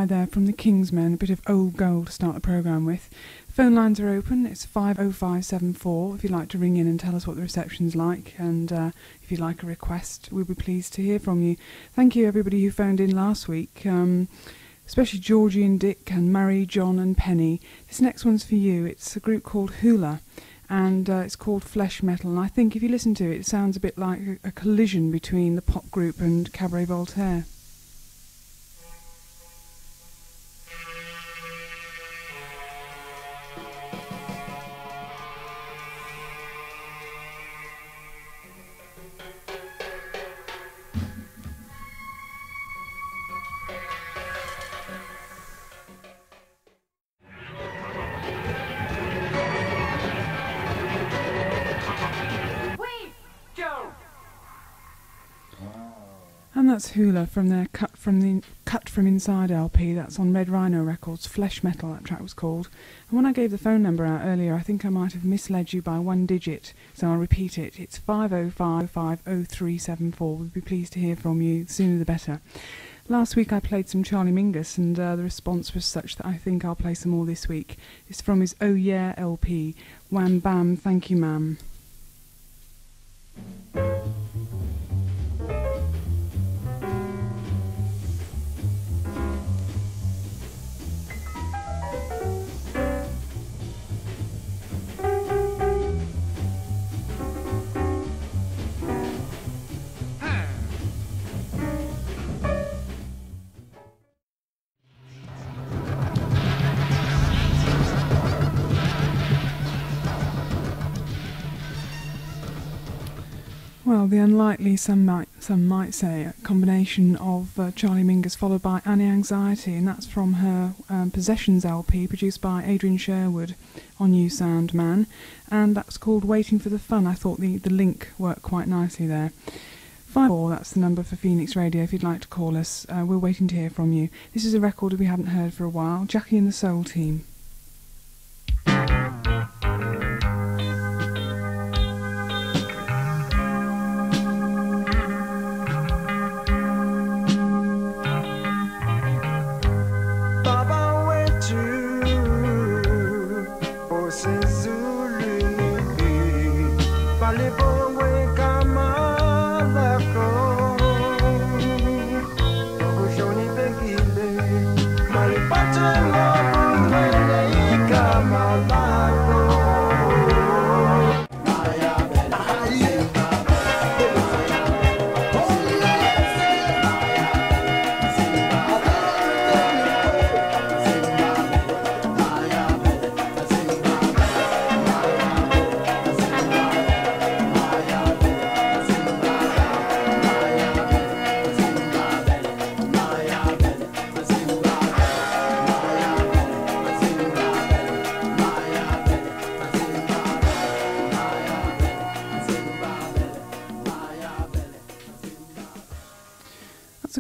Goodbye there from the Kingsmen, a bit of old gold to start the programme with. Phone lines are open, it's 50574 if you'd like to ring in and tell us what the reception's like, and if you'd like a request, we'll be pleased to hear from you. Thank you everybody who phoned in last week, especially Georgie and Dick and Murray, John and Penny. This next one's for you. It's a group called Hula, and it's called Flesh Metal, and I think if you listen to it, it sounds a bit like a collision between the pop group and Cabaret Voltaire. And that's Hula from their Cut From Inside LP. That's on Red Rhino Records, Flesh Metal, that track was called. And when I gave the phone number out earlier, I think I might have misled you by one digit, so I'll repeat it. It's 505-50374. We'd be pleased to hear from you, the sooner the better. Last week I played some Charlie Mingus, and the response was such that I think I'll play some more this week. It's from his Oh Yeah LP, Wham Bam Thank You Ma'am. Well, the unlikely, some might say, a combination of Charlie Mingus followed by Annie Anxiety, and that's from her Possessions LP produced by Adrian Sherwood on New Sound Man, and that's called Waiting for the Fun. I thought the link worked quite nicely there. 54, that's the number for Phoenix Radio if you'd like to call us. We're waiting to hear from you. This is a record we haven't heard for a while, Jackie and the Soul Team.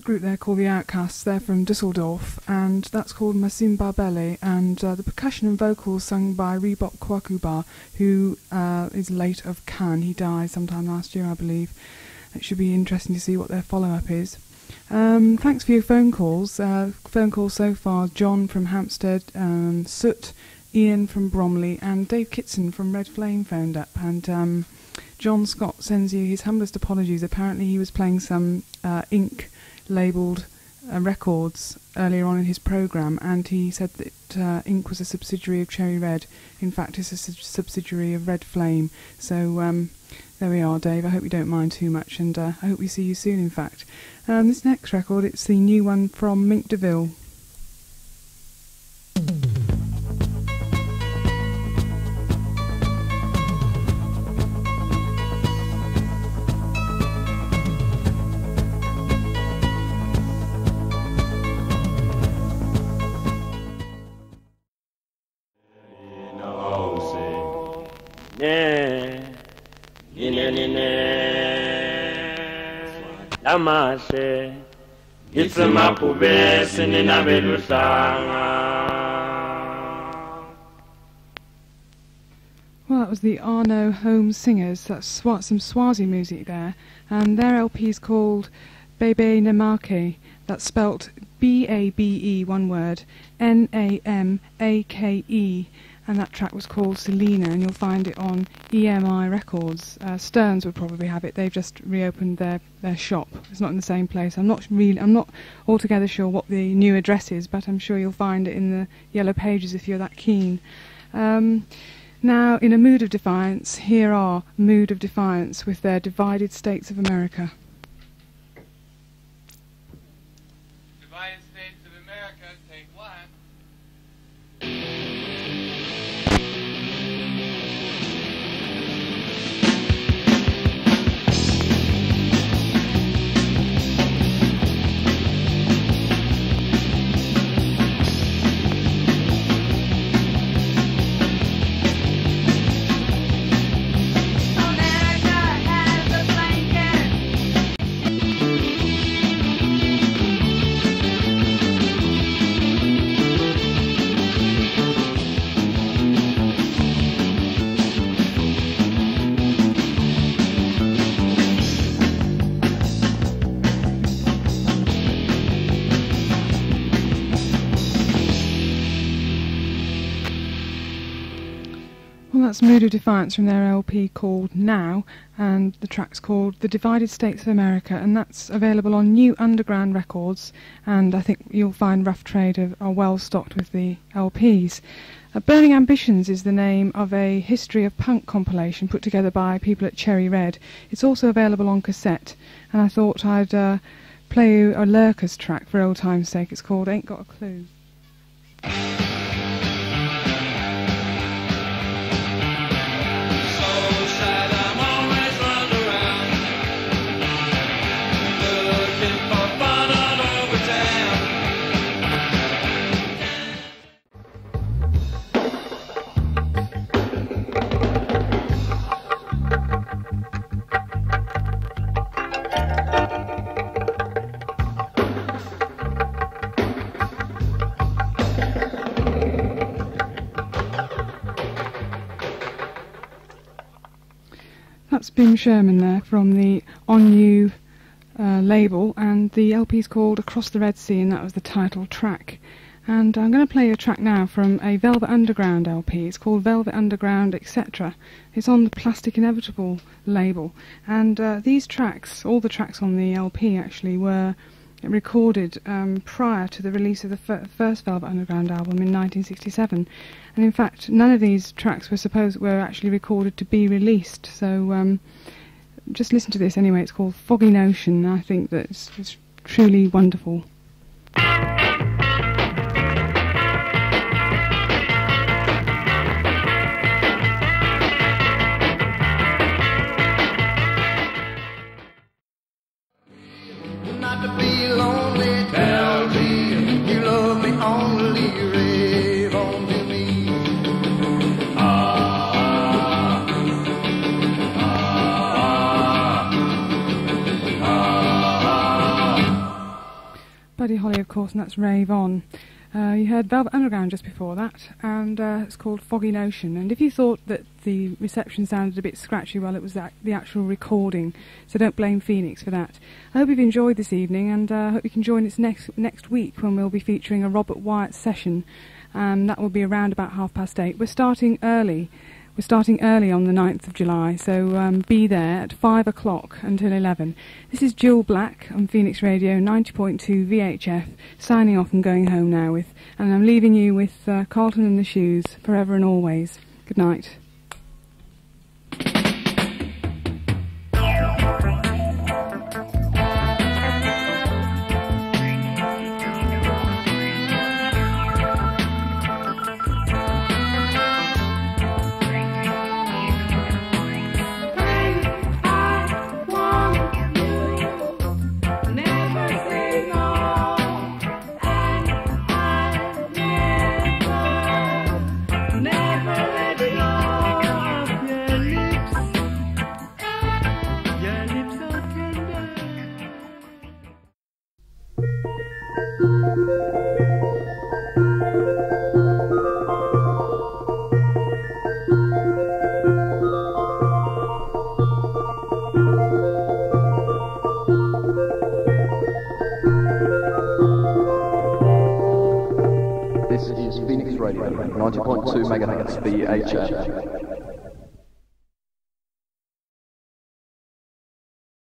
Group there called the Outcasts. They're from Dusseldorf, and that's called Masimba Bele, and the percussion and vocals sung by Reebok Kwakuba, who is late of Cannes. He died sometime last year, I believe. It should be interesting to see what their follow-up is. Thanks for your phone calls. Phone calls so far: John from Hampstead, Soot, Ian from Bromley, and Dave Kitson from Red Flame phoned up. And John Scott sends you his humblest apologies. Apparently he was playing some Ink labelled records earlier on in his programme, and he said that Ink was a subsidiary of Cherry Red. In fact, it's a subsidiary of Red Flame. So there we are, Dave. I hope you don't mind too much, and I hope we see you soon, in fact. This next record, it's the new one from Mink DeVille. Lamase Gitsema Pubes Nina Belusanga. Well, that was the Arno Home Singers. That's some Swazi music there, and their LP is called Bebe Namake. That's spelt B-A-B-E, one word, N-A-M-A-K-E, and that track was called Selena, and you'll find it on EMI Records. Stearns would probably have it. They've just reopened their shop. It's not in the same place. I'm not altogether sure what the new address is, but I'm sure you'll find it in the Yellow Pages if you're that keen. Now, in a mood of defiance, here are Mood of Defiance with their Divided States of America. Divided States of America, take one. That's Mood of Defiance from their LP called Now, and the track's called The Divided States of America, and that's available on New Underground Records, and I think you'll find Rough Trade are well stocked with the LPs. Burning Ambitions is the name of a history of punk compilation put together by people at Cherry Red. It's also available on cassette, and I thought I'd play you a Lurkers track for old time's sake. It's called Ain't Got a Clue. That's Bim Sherman there from the On You label, and the LP's called Across the Red Sea, and that was the title track. And I'm going to play a track now from a Velvet Underground LP. It's called Velvet Underground, etc. It's on the Plastic Inevitable label, and these tracks, all the tracks on the LP actually, were recorded prior to the release of the first Velvet Underground album in 1967, and in fact none of these tracks were actually recorded to be released, so just listen to this anyway. It's called Foggy Notion. I think that it's truly wonderful. Buddy Holly, of course, and that's Rave On. You heard Velvet Underground just before that, and it's called Foggy Notion. And if you thought that the reception sounded a bit scratchy, well, it was the actual recording, so don't blame Phoenix for that. I hope you've enjoyed this evening, and I hope you can join us next week when we'll be featuring a Robert Wyatt session. That will be around about 8:30. We're starting early. We're starting early on the 9th of July, so be there at 5 o'clock until 11. This is Gill Black on Phoenix Radio 90.2 VHF, signing off and going home now and I'm leaving you with Carlton and the Shoes, Forever and Always. Good night. Never let it go. This is Phoenix Radio, 90.2 megahertz VHF.